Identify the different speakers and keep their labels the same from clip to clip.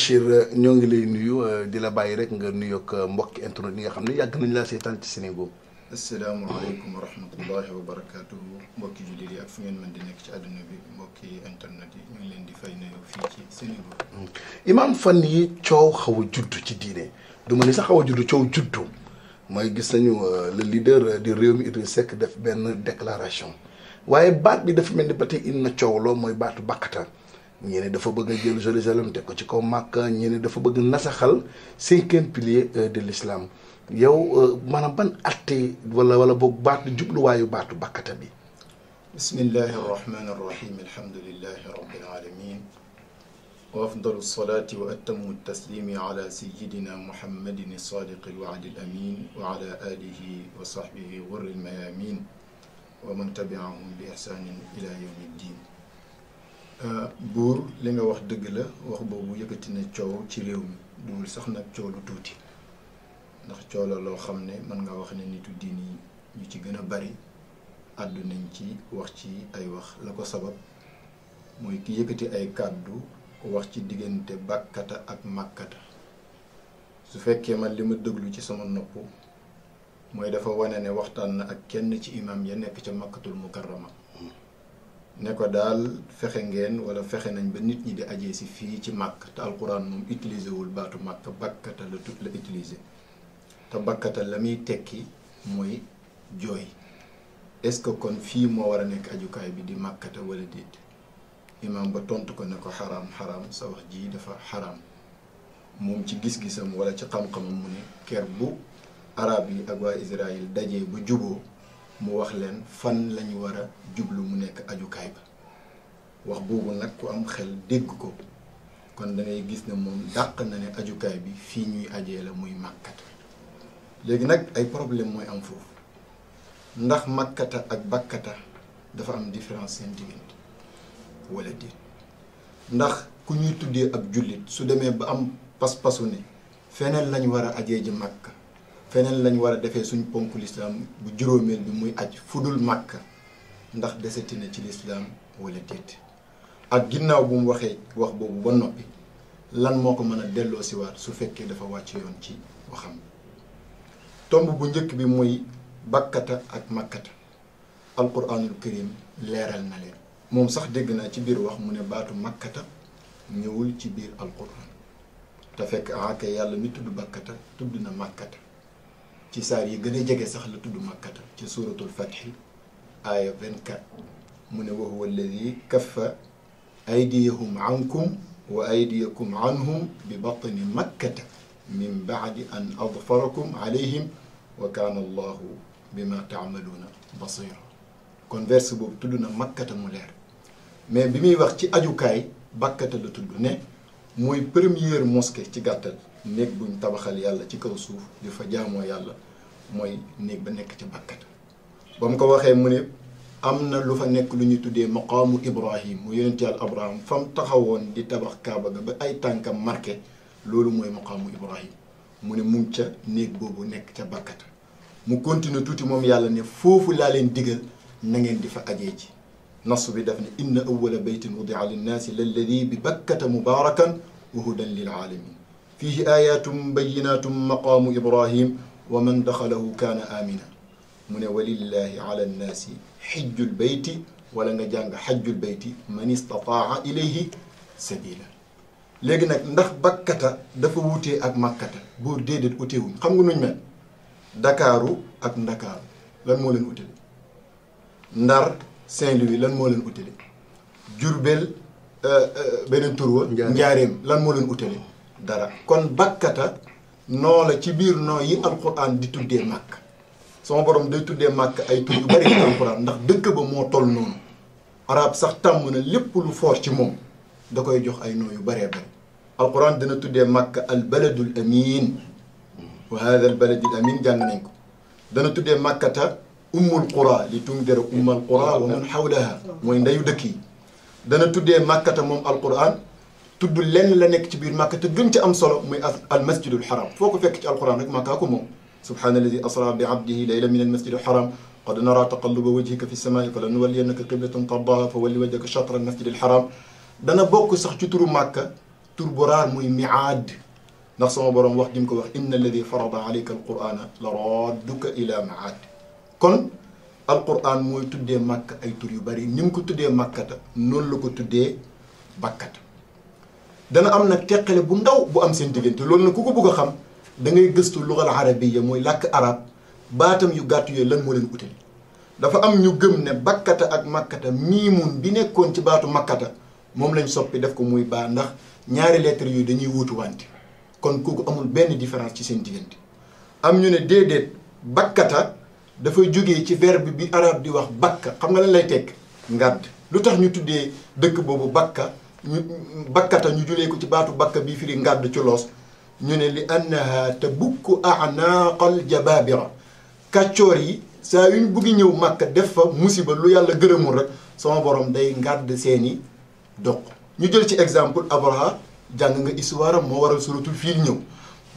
Speaker 1: Bachir ñoo ngi lay nuyu di la bàyyi rek nga nuyoog mbokki internet yi nga xam ne yàgg nañu laa seetaan ci Sénégal.
Speaker 2: asalaamaaleykum wa rahmatullahi wa barakaatuhu mbokki jullit yi ak fu ngeen mën di nekk ci àdduna bi mbokki internet yi ñu ngi leen di fay nuyoo fii ci Sénégal.
Speaker 1: Imaam fan yi coow xaw a juddu ci diine du ma ni sax xaw a juddu coow juddu mooy gis nañu le leader di Rewmi Idriss Seck def benn déclaration waaye baat bi dafa mel ni ba tey indi na coow loo mooy baatu bakkata ñii ne dafa bëgg a jël Jérusalem teg ko ci kaw Makka ñii ne dafa bëgg nasaxal 5e pilier de l'islam yow maanaam ban atte wala boog baatu jubluwaayu baatu bakkata bi.
Speaker 2: bismillahi arrahmani arrahim alhamdulillahi rabbil alamin wa afdalu salati wa atammu taslimi ala sayidina muhammadin sadiqi alwaadi alamin wa ala alihi wa sahbihi ghurri almayamin wa man tabiahum bi ihsanin ila yawmi ddin. buur li nga wax dëgg la wax boobu yëkkati na coow ci réew mi duwul sax nag coow lu tuuti ndax coow la loo xam ne mën nga wax ne nitu diin yi ñu ci gën a bari àddu nañ ci wax ci ay wax la ko sabab mooy ki yëkkati ay kàddu wax ci diggante bakkata ak màkkata su fekkee man li ma déglu ci sama nopp mooy dafa wane ne waxtaan na ak kenn ci imam ya nekk ca makkatul mukarrama ne ko daal fexe ngeen wala fexe nañ ba nit ñi di ajee si fii ci màkk te alquran moom utilisé wul baatu màkk bakkata la tut la utilisé te bakkata la muy tekki mooy jooy est-ce que kon fii moo war a nekk ajukaay bi di màkkata wala déet imam ba tontu ko ne ko xaraam sa wax ji dafa xaraam moom ci gis-gisam wala ci xam-xamam mu ne ker bu arab yi ak waa Israël dajee ba juboo mu wax leen fan lañu war a jublu mu nekk ajukaay ba wax boobu nag ku am xel dégg ko kon da ngay gis ne moom dàq na ne ajukaay bi fii ñuy ajee la muy màkkata léegi nag ay problème mooy am foofu ndax màkkata ak bakkata dafa am différence seen diggante wala déet ndax ku ñuy tuddee ab jullit su demee ba am pas-pasu ne feneen lañ war a ajee ji màkka feneen lañ war a defee suñ ponk lislaam bu juróomeel bi muy aj fudul màkka ndax deseti na ci lislaam wala déet ak ginnaaw bu mu waxee wax boobu ba noppi lan moo ko mën a delloo si waat su fekkee dafa wàcc yoon ci waxam tomb bu njëkk bi muy bakkata ak makkata alquranul karim leeral na leen moom sax dégg naa ci biir wax mu ne baatu makkata ñëwul ci biir alquran te fekk aka yàlla mi tudd bakkata tudd na makkata ci saar yi gën a jege sax la tudd makkata ci suratul fathi aaya 24 mu ne wa huwa alladi kaffa aydiyahum ankum wa aydiyakum anhum bi batni makkata min baadi an adfarakum alayhim wa kaana allahu bima taamaluuna basira kon verse boobu tudd na makkata mu leer mais bi muy wax ci ajukaay bakkata la tudd ne mooy première mosquée ci gàttal néeg buñ tabaxal yàlla ci kaw suuf di fa jaamoo yàlla mooy néeg ba nekk ci bakkata ba mu ko waxee mu ne am na lu fa nekk lu ñu tuddee maqaamu ibrahim mu yonent yàlla abraham fa mu taxawoon di tabax kaaba ga ba ay tànkam marqué loolu mooy maqaamu ibrahim mu ne mu ngi ca néeg boobu nekk ca bakkata mu continue tuuti moom yàlla ne foofu laa leen digal na ngeen di fa ajee ji nas bi daf ne inna awwala baytin wudia linnaasi lalladi bi bakkata mubarakan wa hudan lil alamin fihi ayatum bayinatum maqaamu ibrahim wa man daxalahu kaana amina mu ne walillahi ala nnaasi xijjul bayti wala nga jàng xajjul bayti man istataa ilayhi sabila léegi nag ndax bakkata dafa wutee ak makkata boo déedéet utewuñ xam nga nuñ mel dakaaru ak ndakaaru lan moo leen utale ndar Saint-Louis lan moo leen utale Jurbel beneen tur wa njaareem lan moo leen utale dara kon bakkata noo la ci biir noo yi alquran di tuddee màkk sama borom day tuddee màkk ay tur yu bari ci alquran ndax dëkk ba moo toll noonu arab sax tàmm na lépp lu foor ci moom da koy jox ay noo yu baree bari alquran dina tuddee màkk al baladul amin wa hada al baladul amin jàng nañ ko dana tuddee màkkata ummul qura li tundira ummal qura wa man hawlaha mooy ndeyu dëkk yi dana tuddee màkkata moom alquran tudd lenn la nekk ci biir màkka te gën ci am solo muy al masjidul haram foo ko fekk ci alquran rek màkkaa ko moom subhaana alladi asra bi abdihi layla min al masjidil haram qad nara taqalluba wajhika fi samaai falanuwalliyannaka qiblatan tardaha fa walli wajhaka shatra al masjidil haram dana bokk sax ci turu màkka tur bu raar muy miaad ndax sama borom wax jim ko wax inna alladi farada alayka alqur'ana la radduka ila maad kon alqur'an mooy tuddee màkk ay tur yu bari ni mu ko tuddee màkkata noonu la ko tuddee bakkata dana am nag teqale bu ndaw bu am seen diggante loolu nag ku ko bëgg a xam da ngay gëstu lugal arabiya mooy làkk arab baatam yu gàtt yooyu lan moo leen utali dafa am ñu gëm ne bakkata ak makkata miimun bi nekkoon ci baatu makkata moom lañ soppi def ko muy baa ndax ñaari lettres yooyu dañuy wuutu wante kon kooku amul benn différence ci seen diggante am ñu ne déedéet bakkata dafay jógee ci verbe bi arab di wax bakka xam nga lan lay tekk ngàdd lu tax ñu tuddee dëkk boobu bakka bakkata ñu julee ko ci baatu bakka bii firi ngàdd ci loos ñu ne li annaha tabukku a'naqal jababira kàccoor yi saa yuñ buggi ñëw màkka def fa musiba lu yàlla gërëmul rek sama borom day ngàdd seeni doq ñu jël ci exemple Abraha jàng nga histoire am moo waral suratul fiil ñëw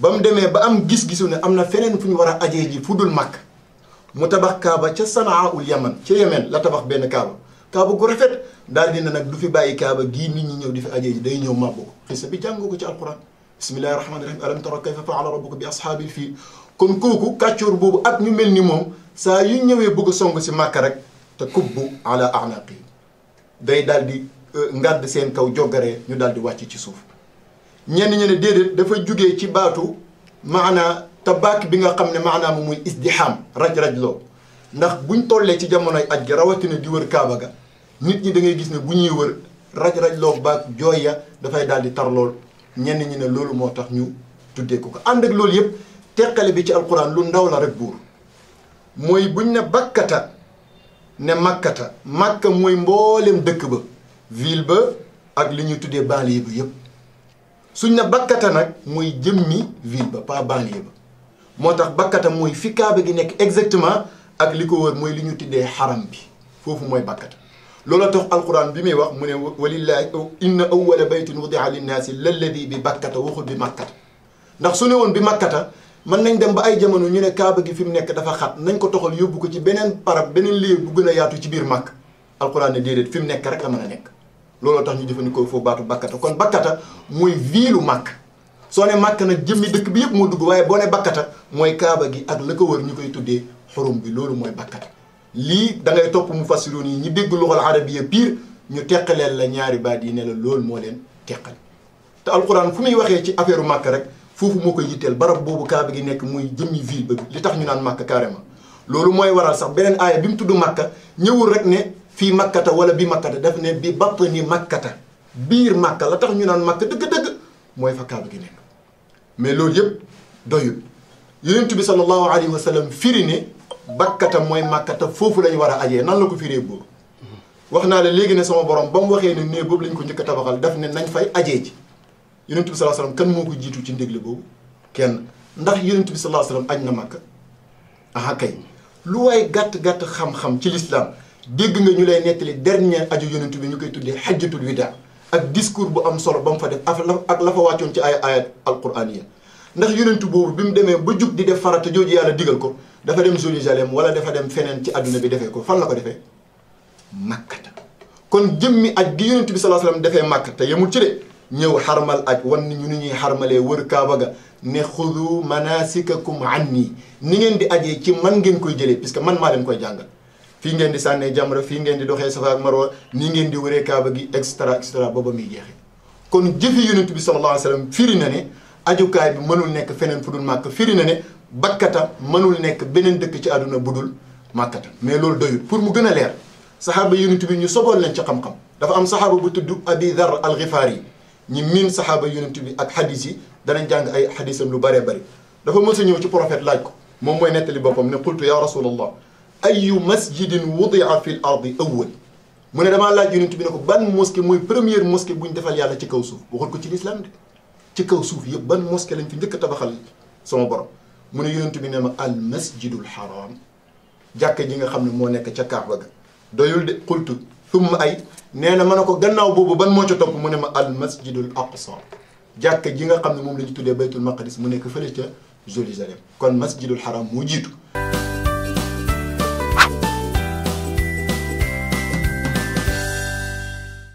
Speaker 2: ba mu demee ba am gis-gisu ne am na feneen fu ñu war a ajee ji fu dul màkk mu tabax kaaba ca Sanaaul Yaman ca Yemen la tabax benn kaaba gu rafet daal dina nag du fi bàyyi kaaba gii nit ñi ñëw di fi ajee ji day ñëw màbbu ko xisa bi jàngoo ko ci alquran bismillahi rahmani rahim alam tara kayfa faala rabbuka bi ashaabil fiil kon kooku kàccoor boobu ak ñu mel ni moom saa yu ñëwee bëgg a song si màkka rek te kubbu ala a'naqi day daal di ngàdd seen kaw joggaree ñu daal di wàcc ci suuf ñenn ñu ne déedéet dafa jugee ci baatu maanaa tabaak bi nga xam ne maanaam muy isdiham raj-raj loo ndax buñ tollee ci jamonoy aj gi rawatina di wër kaaba ga nit ñi da ngay gis ne bu ñuy wër raj-raj loo baak jooy ya dafay daal di tar lool ñenn ñi ne loolu moo tax ñu tuddee ko ànd ak loolu yëpp teqale bi ci alquran lu ndaw la rek buur mooy buñ ne bakkata ne makkata makka mooy mboolem dëkk ba ville ba ak li ñuy tuddee banlieue ba yëpp suñ ne bakkata nag mooy jëmmi ville ba pas banlieue ba moo tax bakkata mooy fi kaaba gi nekk exactement ak li ko wër mooy li ñu tuddee xaram bi foofu mooy bakkata loola tax alquran bi muy wax mu ne walillahi inna awwala baytin wudi'a linnaasi lalladi bi bakkata waxul bi makkata ndax su ne woon bi makkata mën nañ dem ba ay jamono ñu ne kaaba gi fi mu nekk dafa xat nañ ko toxal yóbbu ko ci beneen parab beneen lieu bu gën a yaatu ci biir màkk alquran ne déedéet fi mu nekk rek la mën a nekk looloo tax ñu jëfandikoo foofu baatu bakkata kon bakkata mooy viilu màkk soo ne màkk nag jëmmi dëkk bi yëpp moo dugg waaye boo ne bakkata mooy kaaba gi ak la ko wër ñu koy tuddee xurum bi loolu mooy bakkata lii da ngay topp mu fassiroon yi ñi dégg luxal arabiya pire ñu teqaleel la ñaari baat yi ne la loolu moo leen teqal te alquran fu muy waxee ci affaire màkk rek foofu moo koy yitteel barab boobu kaaba gi nekk muy jëmmi ville ba li tax ñu naan màkk carrément loolu mooy waral sax beneen aaya bi mu tudd màkka ñëwul rek ne fii makkata wala bi makkata daf ne bi batni makkata biir màkka la tax ñu naan màkk dëgg-dëgg mooy fa kaaba gi nekk mais loolu yëpp doyul yonent bi sallallahu alayhi wa sallam firi ne bakkata mooy makkata foofu lañ war a ajee nan la ko firee boobu wax naa la léegi ne sama borom ba mu waxee ne nee boobu lañ ko njëkk a tabaxal daf ne nañ fay ajee ji yonent bi sallallahu alayhi wa sallam kan moo ko jiitu ci ndégle boobu kenn ndax yonent bi sallallahu alayhi wa sallam aj na màkka aha kay lu waay gàtt-gàtt xam-xam ci l'islam dégg nga ñu lay nettali dernier aju yonent bi ñu koy tuddee hajjatul wida ak discours bu am solo ba mu fa def ak la fa wàccoon ci ay ayat alquraniya ndax yonent boobu bi mu demee ba jug di def farata jooju yàlla digal ko dafa dem Jérusalem wala dafa dem feneen ci àdduna bi defee ko fan la ko defee makkata kon jëmmi aj gi yonent bi sallallahu alayhi wa sallam defee màkk te yemul ci de ñëw xarmal aj wan ni ñu ni ñuy xarmalee wër kaaba ga ne xudu manasikakum anni ni ngeen di ajee ci man ngeen koy jëlee puisque man maa leen koy jàngal fii ngeen di sànnee jamra fii ngeen di doxee safa ak marwa nii ngeen di wëree kaaba gi et cetera booba muy jeexee kon jëfi yonent bi sallallahu alayhi wa sallam firi na ne ajukaay bi mënul nekk feneen fu dul màkk firi na ne bakkata mënul nekk beneen dëkk ci àdduna bu dul màkkata mais loolu doyul pour mu gën a leer saxaaba yonent bi ñu soboon leen ci xam-xam dafa am saxaaba bu tudd Abi Dharr al-Ghifari ñi miin saxaaba yonent bi ak xadis yi danañ jàng ay xadisam lu bëree bëri dafa mës a ñëw ci prophète laaj ko moom mooy nettali boppam ne qultu ya rasulallah ayu masjidin wudia fi l ardi awwal mu ne damaa laaj yonent bi ne ko ban mosquée mooy première mosquée buñ defal yàlla ci kaw suuf waxul ko ci l'islam de ci kaw suuf yëpp ban mosquée lañ fi njëkk a tabaxal sama borom mu ne yonent bi ne ma al masjidul haram jàkka ji nga xam ne moo nekk ca Kaaba ga doyul de qultu thumma ay nee na ma ne ko gannaaw boobu ban moo ca topp mu ne ma al masjidul aqsa jàkka ji nga xam ne moom la ñu tuddee baytul maqdis mu nekk fële ca Jérusalem kon masjidul haram moo jiitu